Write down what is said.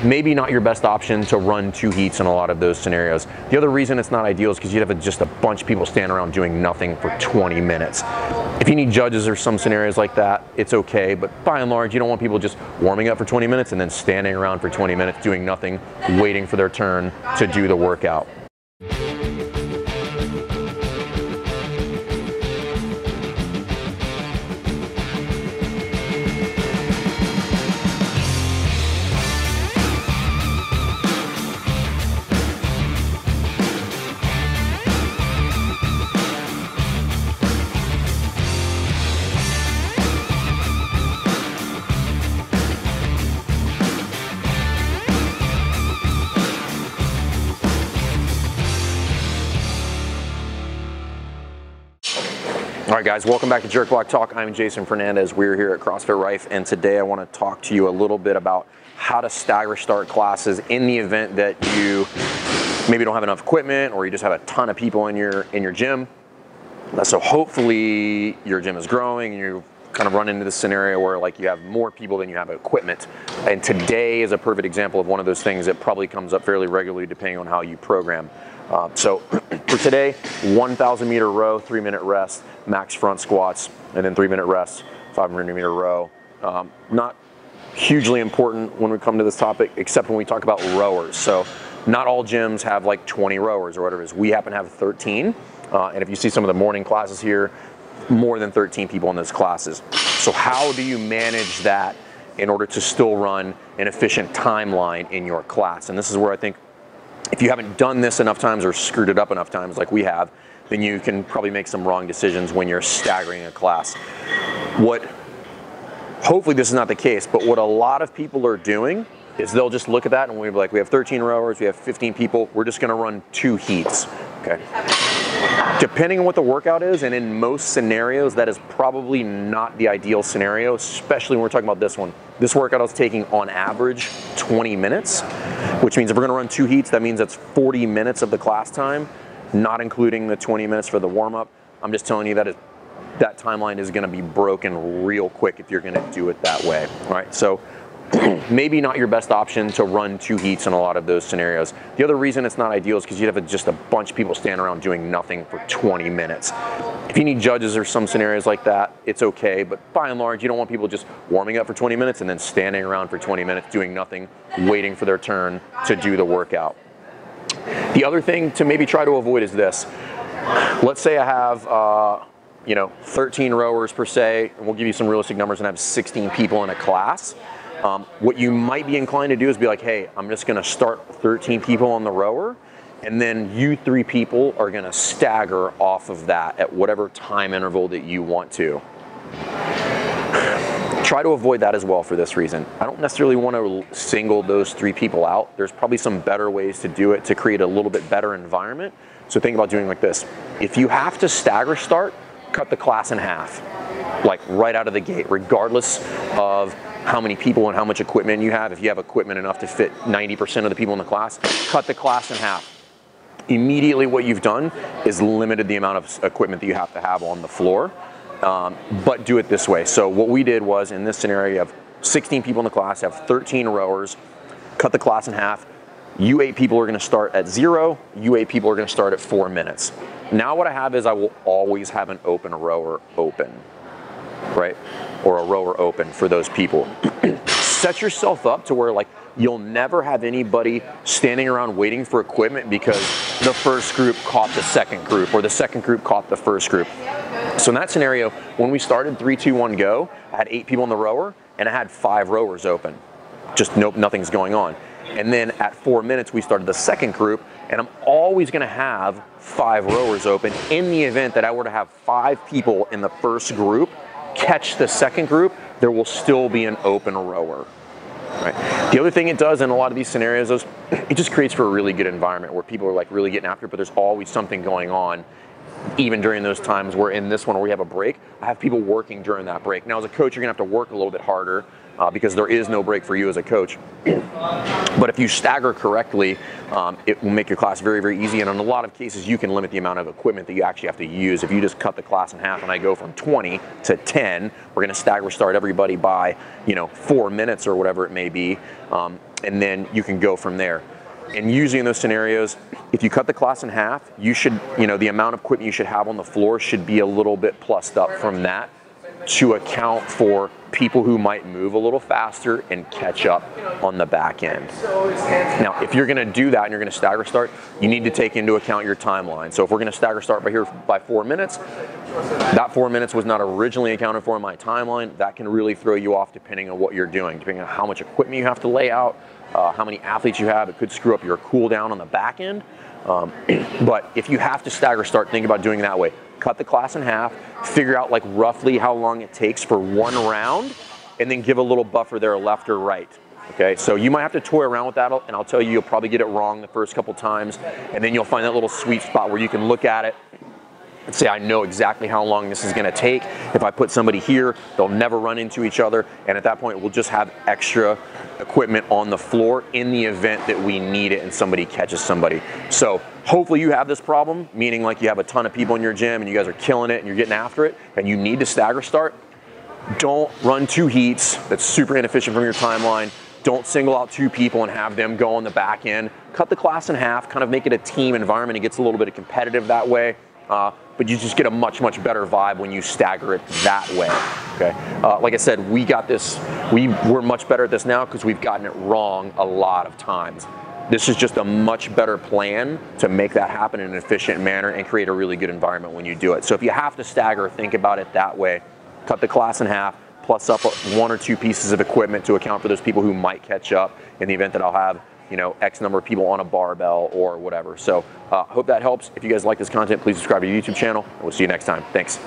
maybe not your best option to run 2 heats in a lot of those scenarios. The other reason it's not ideal is because you'd have just a bunch of people standing around doing nothing for 20 minutes. If you need judges or some scenarios like that, it's okay, but by and large, you don't want people just warming up for 20 minutes and then standing around for 20 minutes doing nothing, waiting for their turn to do the workout. All right, guys, welcome back to Jerk Block Talk. I'm Jason Fernandez. We're here at CrossFit Rife, and today I want to talk to you a little bit about how to stagger start classes in the event that you maybe don't have enough equipment or you just have a ton of people in your gym. So hopefully your gym is growing and you kind of run into this scenario where like you have more people than you have equipment. And today is a perfect example of one of those things that probably comes up fairly regularly depending on how you program. So for today, 1,000 meter row, 3-minute rest, max front squats, and then 3-minute rest, 500 meter row. Not hugely important when we come to this topic, except when we talk about rowers. So not all gyms have like 20 rowers or whatever it is. We happen to have 13. And if you see some of the morning classes here, more than 13 people in those classes. So how do you manage that in order to still run an efficient timeline in your class? And this is where I think if you haven't done this enough times or screwed it up enough times like we have, then you can probably make some wrong decisions when you're staggering a class. Hopefully this is not the case, but what a lot of people are doing is they'll just look at that and we'll be like, we have 13 rowers, we have 15 people, we're just gonna run 2 heats, okay? Depending on what the workout is, and in most scenarios, that is probably not the ideal scenario, especially when we're talking about this one. This workout is taking, on average, 20 minutes, which means if we're gonna run 2 heats, that means that's 40 minutes of the class time, not including the 20 minutes for the warm-up. I'm just telling you that that timeline is gonna be broken real quick if you're gonna do it that way, all right? So maybe not your best option to run 2 heats in a lot of those scenarios. The other reason it's not ideal is because you'd have just a bunch of people standing around doing nothing for 20 minutes. If you need judges or some scenarios like that, it's okay, but by and large, you don't want people just warming up for 20 minutes and then standing around for 20 minutes doing nothing, waiting for their turn to do the workout. The other thing to maybe try to avoid is this. Let's say I have 13 rowers per se, and we'll give you some realistic numbers, and I have 16 people in a class. What you might be inclined to do is be like, hey, I'm just gonna start 13 people on the rower, and then you 3 people are gonna stagger off of that at whatever time interval that you want to. Try to avoid that as well for this reason. I don't necessarily want to single those 3 people out. There's probably some better ways to do it to create a little bit better environment. So think about doing like this. If you have to stagger start, cut the class in half, like right out of the gate, regardless of how many people and how much equipment you have. If you have equipment enough to fit 90% of the people in the class, cut the class in half. Immediately what you've done is limited the amount of equipment that you have to have on the floor, but do it this way. So what we did was, in this scenario, you have 16 people in the class, have 13 rowers, cut the class in half. You 8 people are gonna start at 0, you 8 people are gonna start at 4 minutes. Now what I have is I will always have an open rower open, right? Or a rower open for those people. Set yourself up to where like you'll never have anybody standing around waiting for equipment because the first group caught the second group or the second group caught the first group. So in that scenario, when we started 3, 2, 1, go, I had 8 people in the rower and I had 5 rowers open. Just nope, nothing's going on. And then at 4 minutes, we started the second group, and I'm always gonna have 5 rowers open in the event that I were to have 5 people in the first group catch the second group, there will still be an open rower. Right. The other thing it does in a lot of these scenarios is it just creates for a really good environment where people are like really getting after it, but there's always something going on even during those times where in this one where we have a break, I have people working during that break. Now as a coach, you're gonna have to work a little bit harder because there is no break for you as a coach. But if you stagger correctly, it will make your class very, very easy. And in a lot of cases, you can limit the amount of equipment that you actually have to use. If you just cut the class in half and I go from 20 to 10, we're gonna stagger start everybody by 4 minutes or whatever it may be. and then you can go from there. And usually in those scenarios, if you cut the class in half, you should, the amount of equipment you should have on the floor should be a little bit plussed up from that to account for people who might move a little faster and catch up on the back end. Now, if you're gonna do that and you're gonna stagger start, you need to take into account your timeline. So if we're gonna stagger start by 4 minutes, that 4 minutes was not originally accounted for in my timeline. That can really throw you off depending on what you're doing, depending on how much equipment you have to lay out, how many athletes you have. It could screw up your cool down on the back end. But if you have to stagger start, think about doing it that way. Cut the class in half, figure out like roughly how long it takes for one round, and then give a little buffer there left or right. Okay, so you might have to toy around with that, and I'll tell you, you'll probably get it wrong the first couple times, and then you'll find that little sweet spot where you can look at it and say, I know exactly how long this is gonna take. If I put somebody here, they'll never run into each other, and at that point, we'll just have extra equipment on the floor in the event that we need it and somebody catches somebody. So hopefully you have this problem, meaning like you have a ton of people in your gym and you guys are killing it and you're getting after it, and you need to stagger start. Don't run 2 heats. That's super inefficient from your timeline. Don't single out 2 people and have them go on the back end. Cut the class in half, kind of make it a team environment. It gets a little bit competitive that way. But you just get a much, much better vibe when you stagger it that way, okay? Like I said, we got this, we're much better at this now because we've gotten it wrong a lot of times. This is just a much better plan to make that happen in an efficient manner and create a really good environment when you do it. So if you have to stagger, think about it that way. Cut the class in half, plus up 1 or 2 pieces of equipment to account for those people who might catch up in the event that I'll have X number of people on a barbell or whatever. So hope that helps. If you guys like this content, please subscribe to the YouTube channel, and we'll see you next time. Thanks.